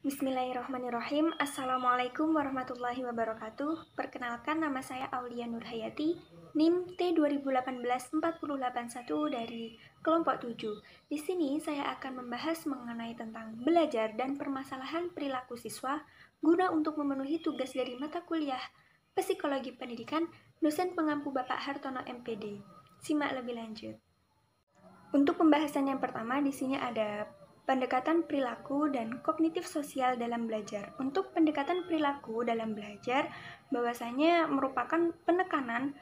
Bismillahirrahmanirrahim. Assalamualaikum warahmatullahi wabarakatuh. Perkenalkan, nama saya Aulia Nurhayati, NIM T2018-481 dari kelompok 7. Di sini saya akan membahas mengenai tentang belajar dan permasalahan perilaku siswa guna untuk memenuhi tugas dari mata kuliah Psikologi Pendidikan dosen pengampu Bapak Hartono MPD. Simak lebih lanjut. Untuk pembahasan yang pertama, di sini ada pendekatan perilaku dan kognitif sosial dalam belajar. Untuk pendekatan perilaku dalam belajar, bahwasanya merupakan penekanan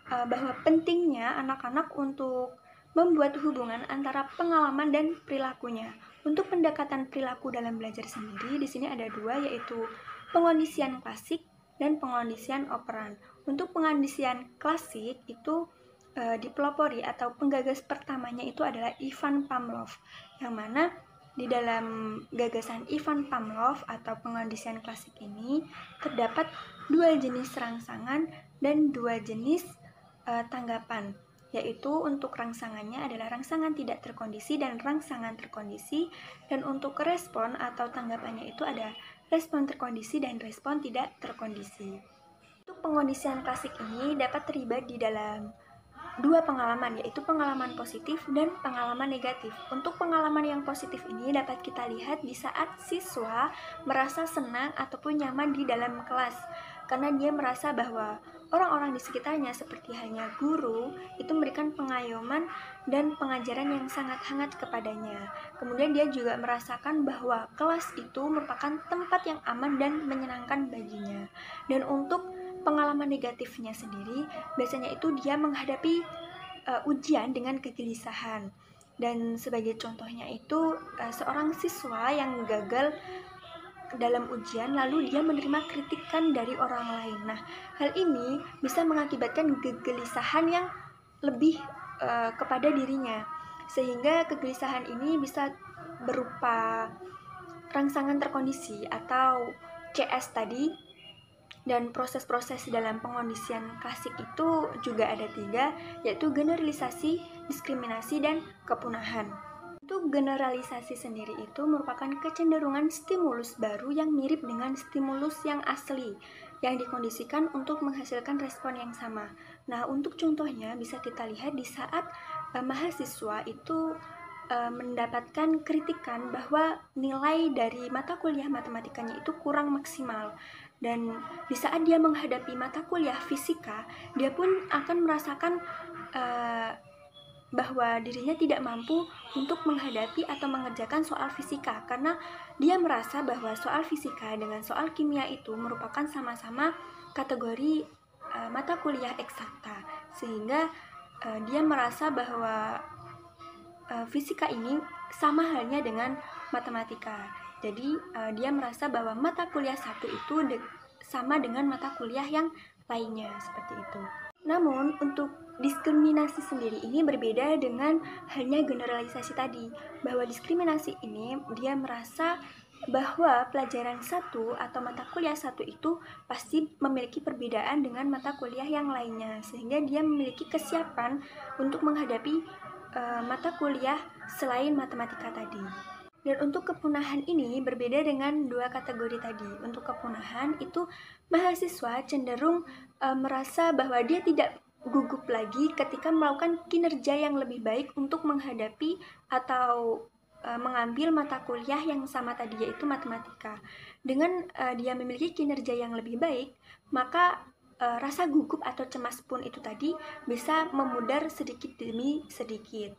bahwa pentingnya anak-anak untuk membuat hubungan antara pengalaman dan perilakunya. Untuk pendekatan perilaku dalam belajar sendiri, di sini ada dua, yaitu pengondisian klasik dan pengondisian operan. Untuk pengondisian klasik itu dipelopori atau penggagas pertamanya itu adalah Ivan Pavlov, yang mana di dalam gagasan Ivan Pavlov atau pengondisian klasik ini terdapat dua jenis rangsangan dan dua jenis tanggapan, yaitu untuk rangsangannya adalah rangsangan tidak terkondisi dan rangsangan terkondisi, dan untuk respon atau tanggapannya itu ada respon terkondisi dan respon tidak terkondisi. Untuk pengondisian klasik ini dapat terlibat di dalam dua pengalaman, yaitu pengalaman positif dan pengalaman negatif. Untuk pengalaman yang positif ini dapat kita lihat di saat siswa merasa senang ataupun nyaman di dalam kelas, karena dia merasa bahwa orang-orang di sekitarnya seperti halnya guru itu memberikan pengayoman dan pengajaran yang sangat hangat kepadanya. Kemudian dia juga merasakan bahwa kelas itu merupakan tempat yang aman dan menyenangkan baginya. Dan untuk pengalaman negatifnya sendiri, biasanya itu dia menghadapi ujian dengan kegelisahan. Dan sebagai contohnya itu seorang siswa yang gagal dalam ujian lalu dia menerima kritikan dari orang lain. Nah, hal ini bisa mengakibatkan kegelisahan yang lebih kepada dirinya, sehingga kegelisahan ini bisa berupa rangsangan terkondisi atau CS tadi. Dan proses-proses dalam pengondisian klasik itu juga ada tiga, yaitu generalisasi, diskriminasi, dan kepunahan. Untuk generalisasi sendiri itu merupakan kecenderungan stimulus baru yang mirip dengan stimulus yang asli, yang dikondisikan untuk menghasilkan respon yang sama. Nah, untuk contohnya bisa kita lihat di saat mahasiswa itu mendapatkan kritikan bahwa nilai dari mata kuliah matematikanya itu kurang maksimal. Dan di saat dia menghadapi mata kuliah fisika, dia pun akan merasakan bahwa dirinya tidak mampu untuk menghadapi atau mengerjakan soal fisika, karena dia merasa bahwa soal fisika dengan soal kimia itu merupakan sama-sama kategori mata kuliah eksakta, sehingga dia merasa bahwa fisika ini sama halnya dengan matematika. Jadi dia merasa bahwa mata kuliah satu itu sama dengan mata kuliah yang lainnya, seperti itu. Namun untuk diskriminasi sendiri ini berbeda dengan halnya generalisasi tadi, bahwa diskriminasi ini dia merasa bahwa pelajaran satu atau mata kuliah satu itu pasti memiliki perbedaan dengan mata kuliah yang lainnya, sehingga dia memiliki kesiapan untuk menghadapi mata kuliah selain matematika tadi. Dan untuk kepunahan ini berbeda dengan dua kategori tadi. Untuk kepunahan itu mahasiswa cenderung merasa bahwa dia tidak gugup lagi ketika melakukan kinerja yang lebih baik untuk menghadapi atau mengambil mata kuliah yang sama tadi, yaitu matematika. Dengan dia memiliki kinerja yang lebih baik, maka rasa gugup atau cemas pun itu tadi bisa memudar sedikit demi sedikit,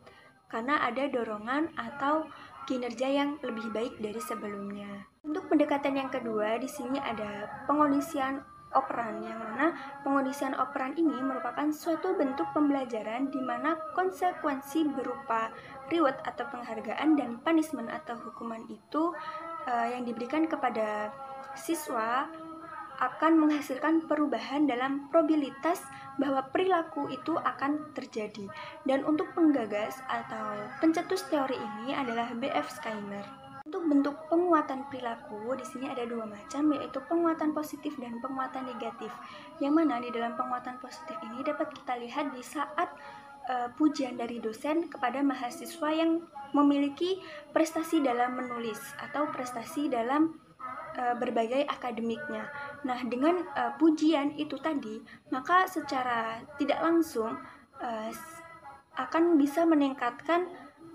karena ada dorongan atau kinerja yang lebih baik dari sebelumnya. Untuk pendekatan yang kedua, di sini ada pengondisian operan, yang mana pengondisian operan ini merupakan suatu bentuk pembelajaran di mana konsekuensi berupa reward atau penghargaan dan punishment atau hukuman itu yang diberikan kepada siswa akan menghasilkan perubahan dalam probabilitas bahwa perilaku itu akan terjadi. Dan untuk penggagas atau pencetus teori ini adalah B.F. Skinner. Untuk bentuk penguatan perilaku di sini ada dua macam, yaitu penguatan positif dan penguatan negatif. Yang mana di dalam penguatan positif ini dapat kita lihat di saat pujian dari dosen kepada mahasiswa yang memiliki prestasi dalam menulis atau prestasi dalam berbagai akademiknya. Nah, dengan pujian itu tadi, maka secara tidak langsung akan bisa meningkatkan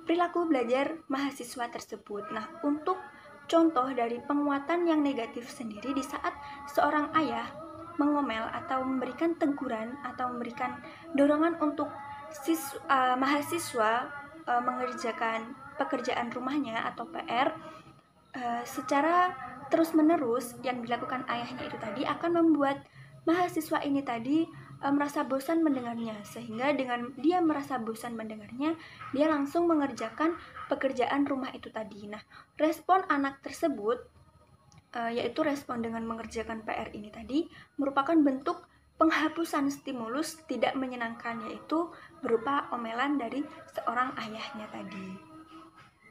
perilaku belajar mahasiswa tersebut. Nah, untuk contoh dari penguatan yang negatif sendiri, di saat seorang ayah mengomel atau memberikan teguran atau memberikan dorongan untuk mahasiswa mengerjakan pekerjaan rumahnya atau PR secara terus-menerus yang dilakukan ayahnya itu tadi akan membuat mahasiswa ini tadi merasa bosan mendengarnya, sehingga dengan dia merasa bosan mendengarnya, dia langsung mengerjakan pekerjaan rumah itu tadi. Nah, respon anak tersebut yaitu respon dengan mengerjakan PR ini tadi merupakan bentuk penghapusan stimulus tidak menyenangkan, yaitu berupa omelan dari seorang ayahnya tadi.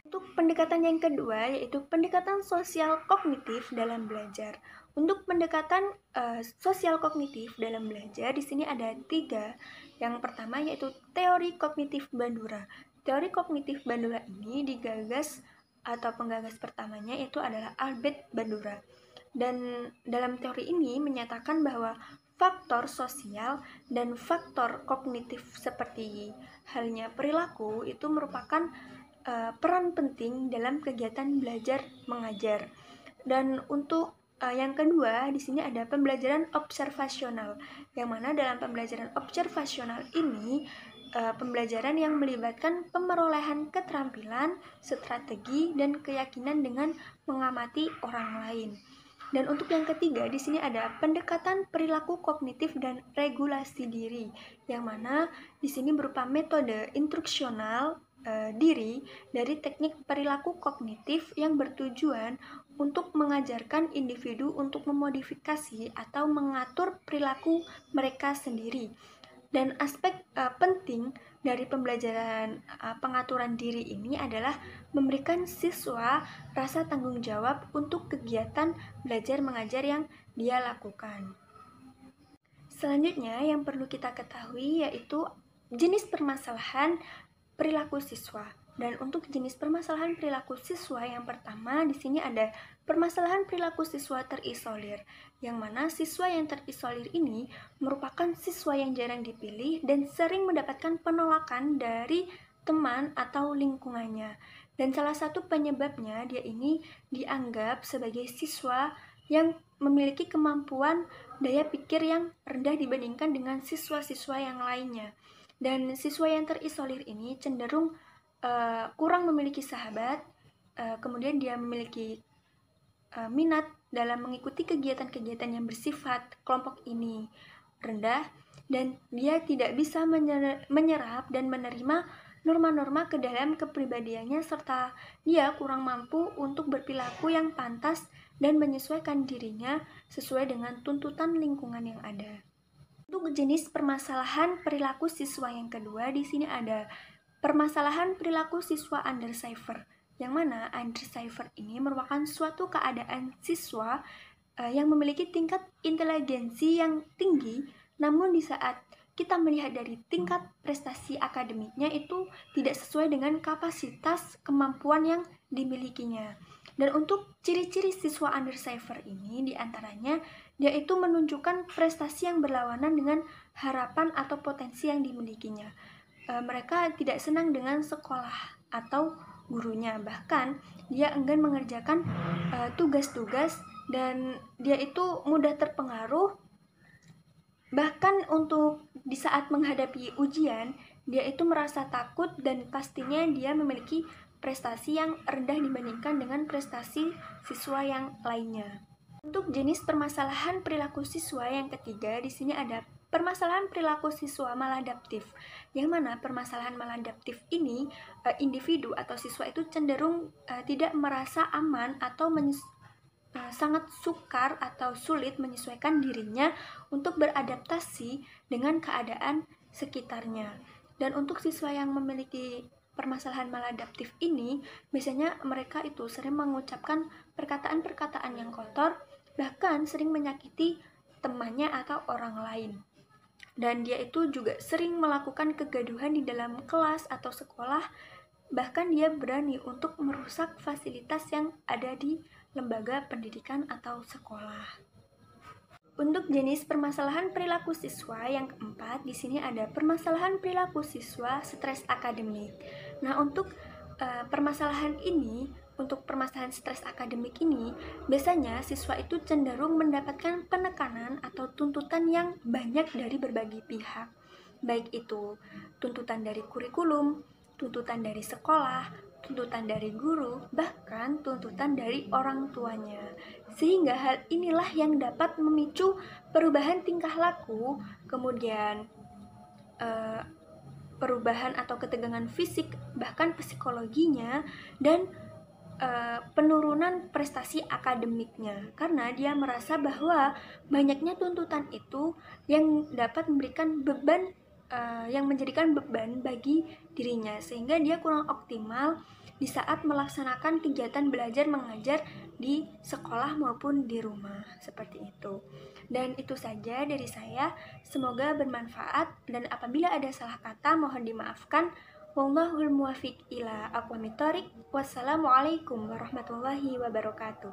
Untuk pendekatan yang kedua, yaitu pendekatan sosial kognitif dalam belajar. Untuk pendekatan sosial kognitif dalam belajar, di sini ada 3. Yang pertama yaitu teori kognitif Bandura. Teori kognitif Bandura ini digagas atau penggagas pertamanya itu adalah Albert Bandura. Dan dalam teori ini menyatakan bahwa faktor sosial dan faktor kognitif seperti halnya perilaku itu merupakan peran penting dalam kegiatan belajar mengajar. Dan untuk yang kedua, di sini ada pembelajaran observasional, yang mana dalam pembelajaran observasional ini pembelajaran yang melibatkan pemerolehan keterampilan, strategi, dan keyakinan dengan mengamati orang lain. Dan untuk yang ketiga, di sini ada pendekatan perilaku kognitif dan regulasi diri, yang mana di sini berupa metode instruksional diri dari teknik perilaku kognitif yang bertujuan untuk mengajarkan individu untuk memodifikasi atau mengatur perilaku mereka sendiri. Dan aspek penting dari pembelajaran pengaturan diri ini adalah memberikan siswa rasa tanggung jawab untuk kegiatan belajar mengajar yang dia lakukan. Selanjutnya yang perlu kita ketahui yaitu jenis permasalahan perilaku siswa. Dan untuk jenis permasalahan perilaku siswa yang pertama di sini ada permasalahan perilaku siswa terisolir, yang mana siswa yang terisolir ini merupakan siswa yang jarang dipilih dan sering mendapatkan penolakan dari teman atau lingkungannya. Dan salah satu penyebabnya dia ini dianggap sebagai siswa yang memiliki kemampuan daya pikir yang rendah dibandingkan dengan siswa-siswa yang lainnya. Dan siswa yang terisolir ini cenderung kurang memiliki sahabat, kemudian dia memiliki minat dalam mengikuti kegiatan-kegiatan yang bersifat kelompok ini rendah, dan dia tidak bisa menyerap dan menerima norma-norma ke dalam kepribadiannya, serta dia kurang mampu untuk berperilaku yang pantas dan menyesuaikan dirinya sesuai dengan tuntutan lingkungan yang ada. Untuk jenis permasalahan perilaku siswa yang kedua, di sini ada permasalahan perilaku siswa underachiever, yang mana underachiever ini merupakan suatu keadaan siswa yang memiliki tingkat inteligensi yang tinggi, namun di saat kita melihat dari tingkat prestasi akademiknya itu tidak sesuai dengan kapasitas kemampuan yang dimilikinya. Dan untuk ciri-ciri siswa underachiever ini diantaranya dia itu menunjukkan prestasi yang berlawanan dengan harapan atau potensi yang dimilikinya. Mereka tidak senang dengan sekolah atau gurunya, bahkan dia enggan mengerjakan tugas-tugas dan dia itu mudah terpengaruh. Bahkan untuk di saat menghadapi ujian, dia itu merasa takut dan pastinya dia memiliki prestasi yang rendah dibandingkan dengan prestasi siswa yang lainnya. Untuk jenis permasalahan perilaku siswa yang ketiga, di sini ada permasalahan perilaku siswa maladaptif, yang mana permasalahan maladaptif ini individu atau siswa itu cenderung tidak merasa aman atau sangat sukar atau sulit menyesuaikan dirinya untuk beradaptasi dengan keadaan sekitarnya. Dan untuk siswa yang memiliki permasalahan maladaptif ini, biasanya mereka itu sering mengucapkan perkataan-perkataan yang kotor, bahkan sering menyakiti temannya atau orang lain. Dan dia itu juga sering melakukan kegaduhan di dalam kelas atau sekolah, bahkan dia berani untuk merusak fasilitas yang ada di lembaga pendidikan atau sekolah. Untuk jenis permasalahan perilaku siswa yang keempat, di sini ada permasalahan perilaku siswa stres akademik. Nah, untuk permasalahan ini, untuk permasalahan stres akademik ini, biasanya siswa itu cenderung mendapatkan penekanan atau tuntutan yang banyak dari berbagai pihak. Baik itu tuntutan dari kurikulum, tuntutan dari sekolah, tuntutan dari guru, bahkan tuntutan dari orang tuanya. Sehingga hal inilah yang dapat memicu perubahan tingkah laku, kemudian perubahan atau ketegangan fisik, bahkan psikologinya, dan penurunan prestasi akademiknya, karena dia merasa bahwa banyaknya tuntutan itu yang dapat memberikan beban, yang menjadikan beban bagi dirinya, sehingga dia kurang optimal di saat melaksanakan kegiatan belajar mengajar di sekolah maupun di rumah, seperti itu. Dan itu saja dari saya, semoga bermanfaat, dan apabila ada salah kata mohon dimaafkan. Wallahul muwaffiq ila aqwamit thoriq. Wassalamualaikum warahmatullahi wabarakatuh.